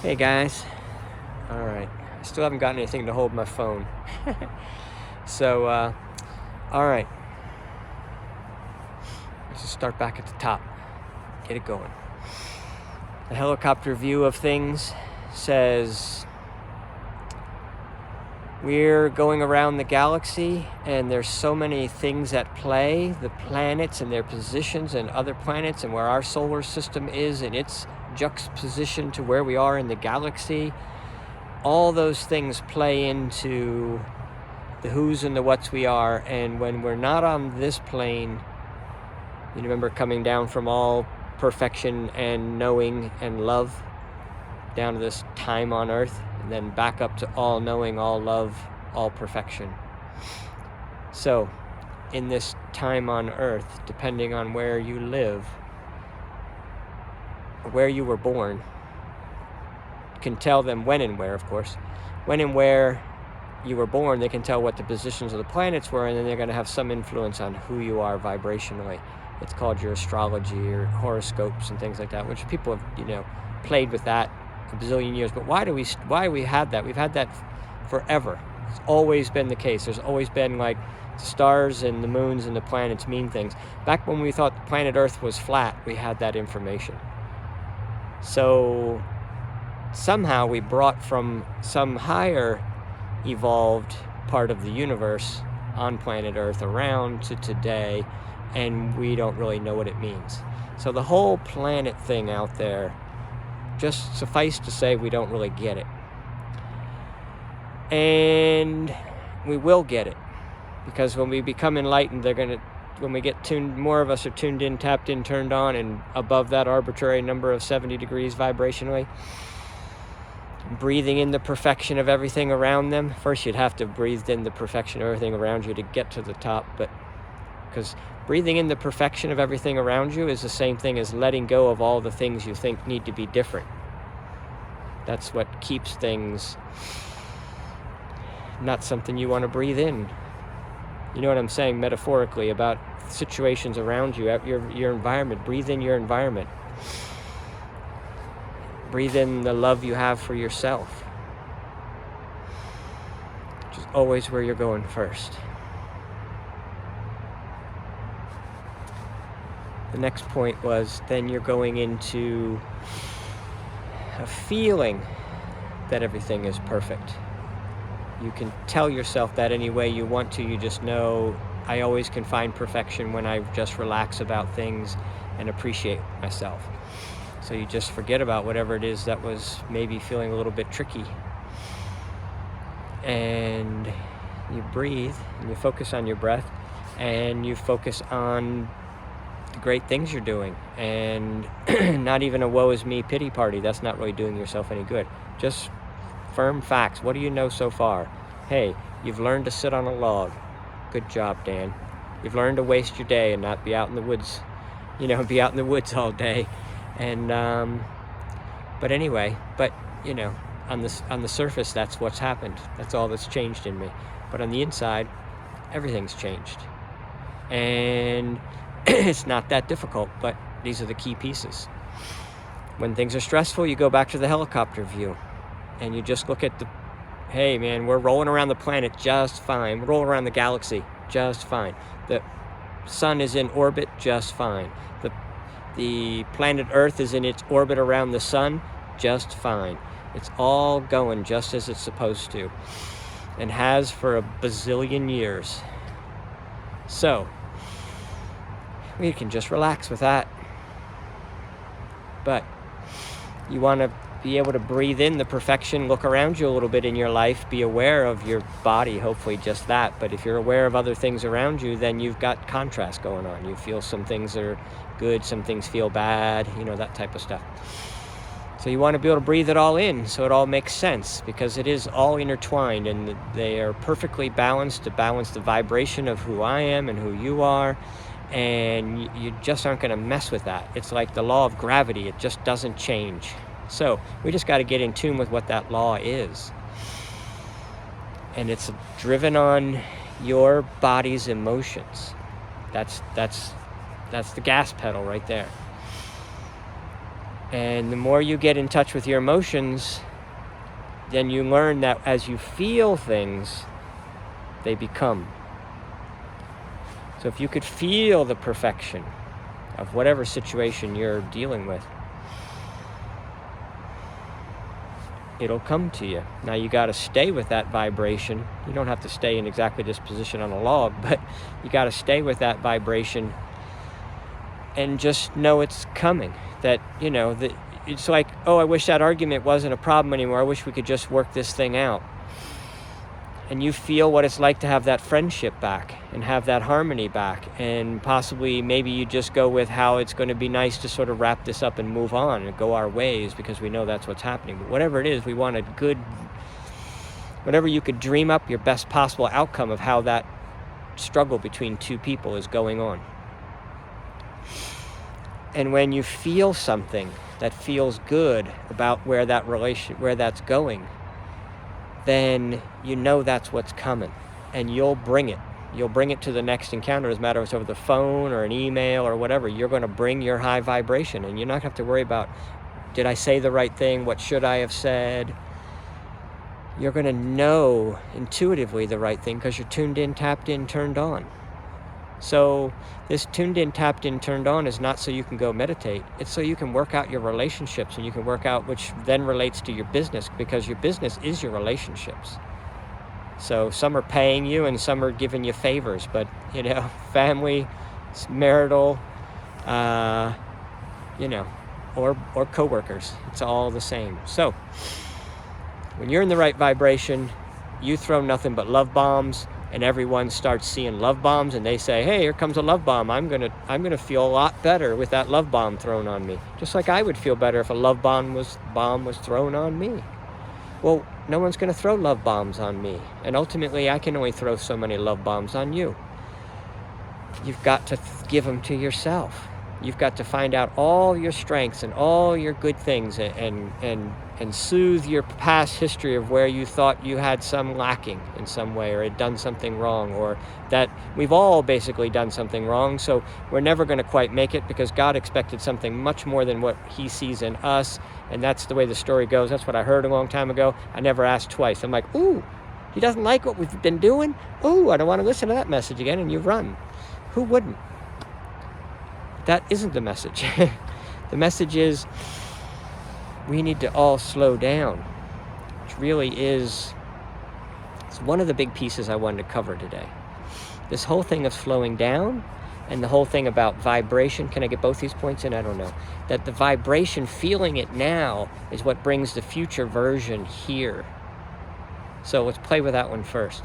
Hey guys. All right. I still haven't gotten anything to hold my phone. So, all right. Let's just start back at the top. Get it going. The helicopter view of things says we're going around the galaxy and there's so many things at play, the planets and their positions and other planets and where our solar system is and its juxtaposition to where we are in the galaxy. All those things play into the who's and the what's we are. And when we're not on this plane, you remember coming down from all perfection and knowing and love down to this time on earth, and then back up to all knowing, all love, all perfection. So in this time on earth, depending on where you live, where you were born, you can tell them when and where, of course. When and where you were born, they can tell what the positions of the planets were, and then they're going to have some influence on who you are vibrationally. It's called your astrology or horoscopes and things like that, which people have, played with that a bazillion years. But why we had that? We've had that forever. It's always been the case. There's always been like the stars and the moons and the planets mean things. Back when we thought the planet Earth was flat, we had that information. So somehow we brought from some higher evolved part of the universe on planet Earth around to today, and we don't really know what it means. So the whole planet thing out there, just suffice to say, we don't really get it. And we will get it, because when we become enlightened, when we get tuned, more of us are tuned in, tapped in, turned on, and above that arbitrary number of 70 degrees vibrationally, breathing in the perfection of everything around them. First, you'd have to breathe in the perfection of everything around you to get to the top, but because breathing in the perfection of everything around you is the same thing as letting go of all the things you think need to be different. That's what keeps things not something you want to breathe in. You know what I'm saying metaphorically about situations around you, your environment. Breathe in your environment. Breathe in the love you have for yourself, which is always where you're going first. The next point was then you're going into a feeling that everything is perfect. You can tell yourself that any way you want to. You just know, I always can find perfection when I just relax about things and appreciate myself. So you just forget about whatever it is that was maybe feeling a little bit tricky. And you breathe, and you focus on your breath, and you focus on the great things you're doing. And not even a woe is me pity party. That's not really doing yourself any good. Just firm facts. What do you know so far? Hey, you've learned to sit on a log. Good job, Dan. You've learned to waste your day and not be out in the woods, be out in the woods all day. And but anyway, on the surface, that's what's happened. That's all that's changed in me. But on the inside, everything's changed. And it's not that difficult, but these are the key pieces. When things are stressful, you go back to the helicopter view and you just look at hey man, we're rolling around the planet just fine. We're rolling around the galaxy just fine. The sun is in orbit just fine. The planet Earth is in its orbit around the sun just fine. It's all going just as it's supposed to, and has for a bazillion years. So we can just relax with that. But you want to be able to breathe in the perfection, look around you a little bit in your life, be aware of your body, hopefully just that. But if you're aware of other things around you, then you've got contrast going on. You feel some things are good, some things feel bad, that type of stuff. So you want to be able to breathe it all in so it all makes sense, because it is all intertwined and they are perfectly balanced to balance the vibration of who I am and who you are. And you just aren't going to mess with that. It's like the law of gravity. It just doesn't change. So we just got to get in tune with what that law is. And it's driven on your body's emotions. That's the gas pedal right there. And the more you get in touch with your emotions, then you learn that as you feel things, they become. So if you could feel the perfection of whatever situation you're dealing with, it'll come to you. Now you got to stay with that vibration. You don't have to stay in exactly this position on a log, but you got to stay with that vibration and just know it's coming. That, that it's like, oh, I wish that argument wasn't a problem anymore. I wish we could just work this thing out. And you feel what it's like to have that friendship back and have that harmony back. And possibly maybe you just go with how it's going to be nice to sort of wrap this up and move on and go our ways, because we know that's what's happening. But whatever it is, we want a good, whatever you could dream up your best possible outcome of how that struggle between two people is going on. And when you feel something that feels good about where that's going, then you know that's what's coming, and you'll bring it. You'll bring it to the next encounter. Doesn't matter if it's over the phone or an email or whatever. You're going to bring your high vibration, and you're not going to have to worry about, did I say the right thing? What should I have said? You're going to know intuitively the right thing because you're tuned in, tapped in, turned on. So this tuned in, tapped in, turned on is not so you can go meditate. It's so you can work out your relationships, and you can work out, which then relates to your business, because your business is your relationships. So some are paying you and some are giving you favors, but family, marital, or coworkers, it's all the same. So when you're in the right vibration, you throw nothing but love bombs, and everyone starts seeing love bombs, and they say, hey, here comes a love bomb. I'm gonna feel a lot better with that love bomb thrown on me. Just like I would feel better if a love bomb was thrown on me. Well, no one's gonna throw love bombs on me. And ultimately, I can only throw so many love bombs on you. You've got to give them to yourself. You've got to find out all your strengths and all your good things, and soothe your past history of where you thought you had some lacking in some way, or had done something wrong, or that we've all basically done something wrong. So we're never going to quite make it, because God expected something much more than what he sees in us. And that's the way the story goes. That's what I heard a long time ago. I never asked twice. I'm like, ooh, he doesn't like what we've been doing? Ooh, I don't want to listen to that message again. And you run. Who wouldn't? That isn't the message. The message is we need to all slow down, which really is, it's one of the big pieces I wanted to cover today. This whole thing of slowing down, and the whole thing about vibration. Can I get both these points in? I don't know. That the vibration, feeling it now, is what brings the future version here. So let's play with that one first.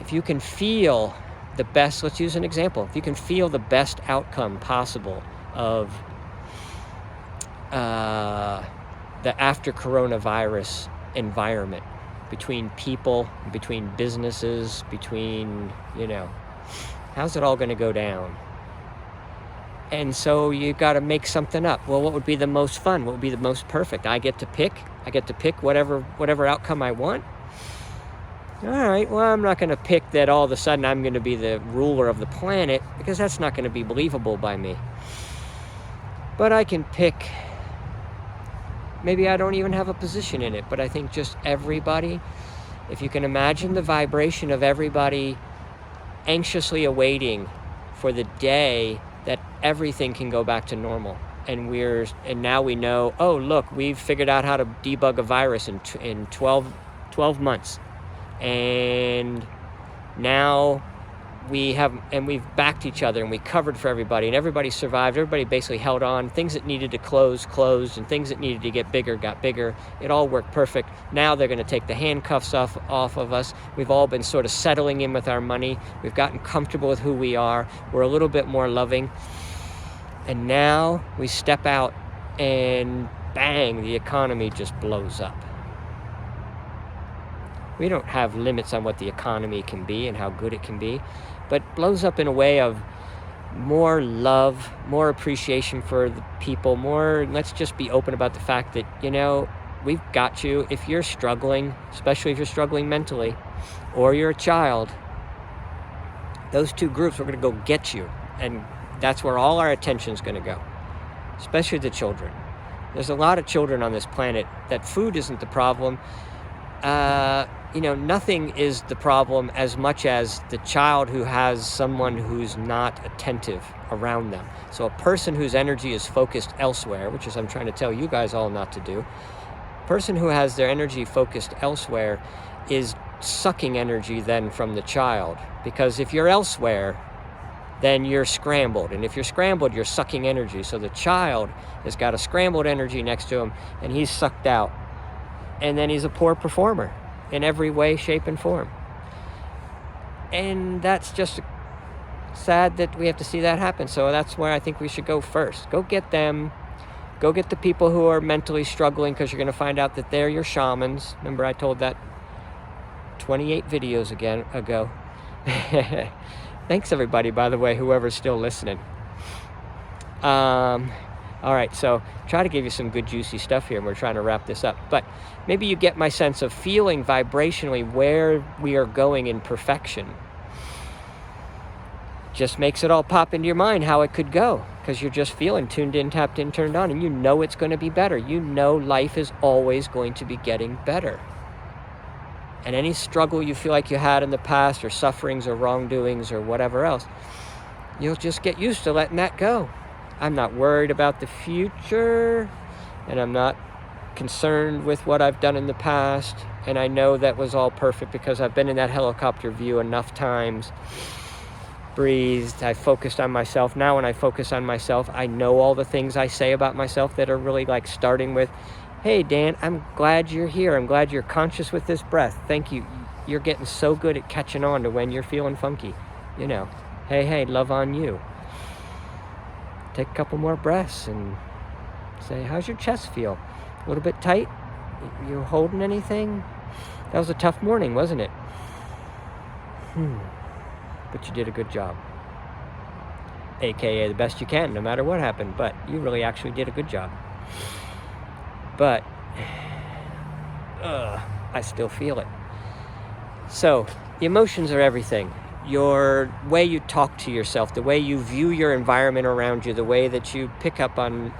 If you can feel the best, let's use an example. If you can feel the best outcome possible of the after coronavirus environment, between people, between businesses, between, how's it all going to go down? And so you got to make something up. Well, what would be the most fun? What would be the most perfect? I get to pick whatever outcome I want. All right, well, I'm not going to pick that all of a sudden I'm going to be the ruler of the planet, because that's not going to be believable by me. But I can pick, maybe I don't even have a position in it, but I think just everybody, if you can imagine the vibration of everybody anxiously awaiting for the day that everything can go back to normal. And now we know, oh, look, we've figured out how to debug a virus in 12 months. And now we've backed each other, and we covered for everybody, and everybody survived. Everybody basically held on. Things that needed to close, closed, and things that needed to get bigger, got bigger. It all worked perfect. Now they're going to take the handcuffs off of us. We've all been sort of settling in with our money. We've gotten comfortable with who we are. We're a little bit more loving. And now we step out, and bang, the economy just blows up. We don't have limits on what the economy can be and how good it can be, but blows up in a way of more love, more appreciation for the people, let's just be open about the fact that, we've got you. If you're struggling, especially if you're struggling mentally, or you're a child, those two groups, we're going to go get you. And that's where all our attention's going to go. especially the children. There's a lot of children on this planet that food isn't the problem. Nothing is the problem as much as the child who has someone who's not attentive around them. So a person whose energy is focused elsewhere, which is I'm trying to tell you guys all not to do, person who has their energy focused elsewhere is sucking energy then from the child. Because if you're elsewhere, then you're scrambled. And if you're scrambled, you're sucking energy. So the child has got a scrambled energy next to him, and he's sucked out. And then he's a poor performer in every way, shape, and form. And that's just sad that we have to see that happen. So that's where I think we should go first. Go get them. Go get the people who are mentally struggling, because you're going to find out that they're your shamans. Remember, I told that 28 videos ago. Thanks, everybody, by the way, whoever's still listening. All right, so try to give you some good, juicy stuff here, and we're trying to wrap this up. But maybe you get my sense of feeling vibrationally where we are going in perfection. Just makes it all pop into your mind how it could go, because you're just feeling tuned in, tapped in, turned on, and you know it's going to be better. You know life is always going to be getting better. And any struggle you feel like you had in the past, or sufferings or wrongdoings or whatever else, you'll just get used to letting that go. I'm not worried about the future, and I'm not concerned with what I've done in the past, and I know that was all perfect because I've been in that helicopter view enough times, breathed, I focused on myself. Now when I focus on myself, I know all the things I say about myself that are really like starting with, hey, Dan, I'm glad you're here. I'm glad you're conscious with this breath. Thank you. You're getting so good at catching on to when you're feeling funky. Hey, love on you. Take a couple more breaths and say, how's your chest feel? A little bit tight? You holding anything? That was a tough morning, wasn't it? But you did a good job. AKA the best you can, no matter what happened. But you really actually did a good job. But I still feel it. So the emotions are everything. Your way you talk to yourself, the way you view your environment around you, the way that you pick up on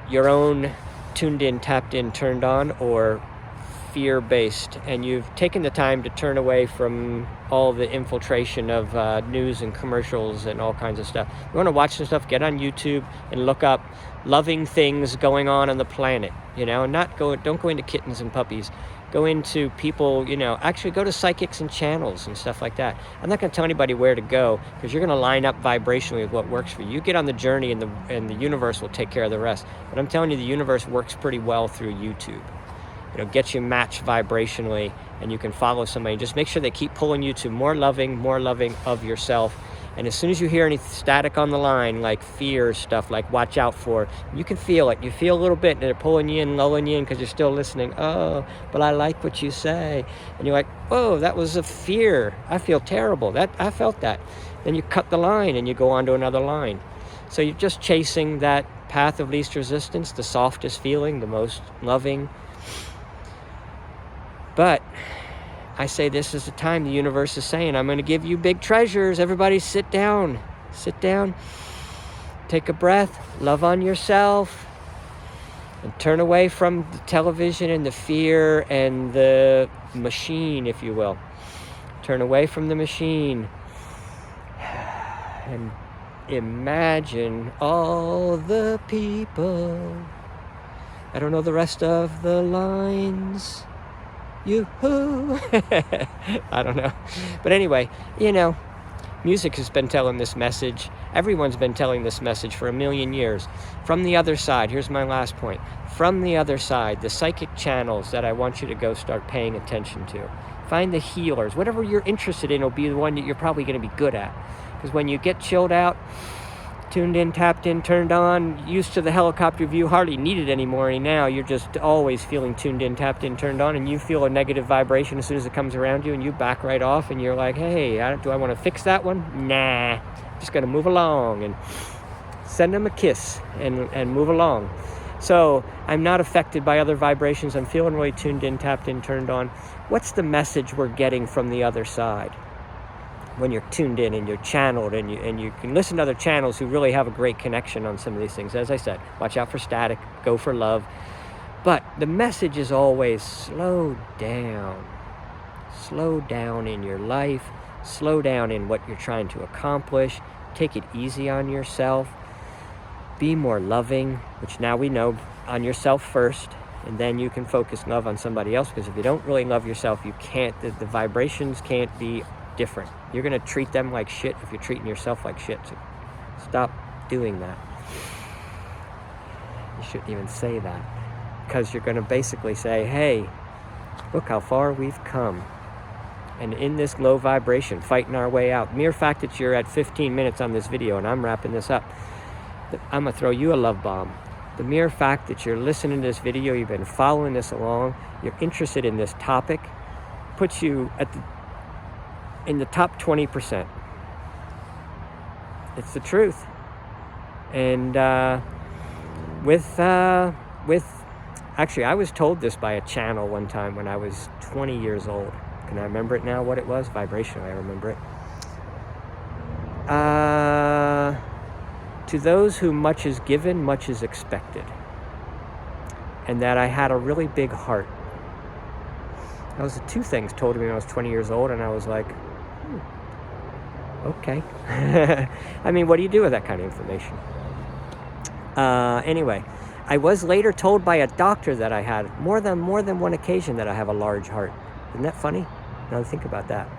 your own tuned in, tapped in, turned on, or fear-based, and you've taken the time to turn away from all the infiltration of news and commercials and all kinds of stuff. You want to watch some stuff, get on YouTube and look up loving things going on the planet, and don't go into kittens and puppies. Go into people, actually go to psychics and channels and stuff like that. I'm not going to tell anybody where to go, because you're going to line up vibrationally with what works for you. You get on the journey, and the universe will take care of the rest. But I'm telling you, the universe works pretty well through YouTube. Get you matched vibrationally, and you can follow somebody. Just make sure they keep pulling you to more loving of yourself. And as soon as you hear any static on the line, like fear stuff, like watch out for, you can feel it. You feel a little bit, and they're pulling you in, lulling you in, because you're still listening. Oh, but I like what you say. And you're like, whoa, that was a fear. I feel terrible. I felt that. Then you cut the line, and you go on to another line. So you're just chasing that path of least resistance, the softest feeling, the most loving. But I say this is the time the universe is saying, I'm going to give you big treasures. Everybody sit down. Take a breath. Love on yourself. And turn away from the television and the fear and the machine, if you will. Turn away from the machine. And imagine all the people. I don't know the rest of the lines. Yoo-hoo. I don't know. But anyway, music has been telling this message. Everyone's been telling this message for 1,000,000 years. From the other side, here's my last point. From the other side, the psychic channels that I want you to go start paying attention to. Find the healers. Whatever you're interested in will be the one that you're probably going to be good at. Because when you get chilled out, tuned in, tapped in, turned on, used to the helicopter view, hardly need it anymore. And now you're just always feeling tuned in, tapped in, turned on, and you feel a negative vibration as soon as it comes around you, and you back right off, and you're like, hey, do I want to fix that one? Nah, just going to move along and send them a kiss and move along. So I'm not affected by other vibrations. I'm feeling really tuned in, tapped in, turned on. What's the message we're getting from the other side? when you're tuned in and you're channeled, and you can listen to other channels who really have a great connection on some of these things. As I said, watch out for static, go for love. But the message is always slow down. Slow down in your life. Slow down in what you're trying to accomplish. Take it easy on yourself. Be more loving, which now we know, on yourself first, and then you can focus love on somebody else, because if you don't really love yourself, you can't, the vibrations can't be different. You're going to treat them like shit if you're treating yourself like shit. So stop doing that. You shouldn't even say that, because you're going to basically say, hey, look how far we've come. And in this low vibration, fighting our way out, mere fact that you're at 15 minutes on this video, and I'm wrapping this up, I'm going to throw you a love bomb. The mere fact that you're listening to this video, you've been following this along, you're interested in this topic, puts you in the top 20%. It's the truth. And actually, I was told this by a channel one time when I was 20 years old. Can I remember it now, what it was? Vibrational, I remember it. To those whom much is given, much is expected. And that I had a really big heart. That was the two things told to me when I was 20 years old, and I was like, okay. I mean, what do you do with that kind of information? Anyway, I was later told by a doctor that I had more than one occasion that I have a large heart. Isn't that funny? Now think about that.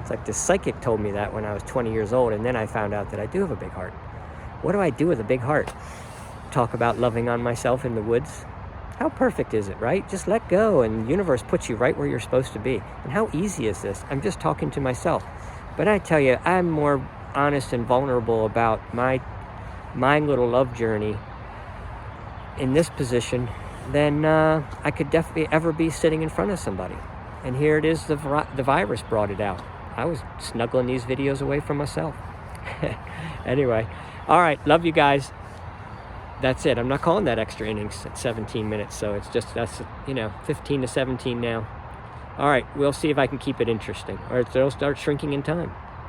It's like the psychic told me that when I was 20 years old, and then I found out that I do have a big heart. What do I do with a big heart? Talk about loving on myself in the woods? How perfect is it, right? Just let go, and the universe puts you right where you're supposed to be. And how easy is this? I'm just talking to myself. But I tell you, I'm more honest and vulnerable about my little love journey in this position than I could definitely ever be sitting in front of somebody. And here it is, the virus brought it out. I was snuggling these videos away from myself. Anyway, all right, love you guys. That's it. I'm not calling that extra innings at 17 minutes, so it's just, that's, 15 to 17 now. All right, we'll see if I can keep it interesting, or it'll start shrinking in time.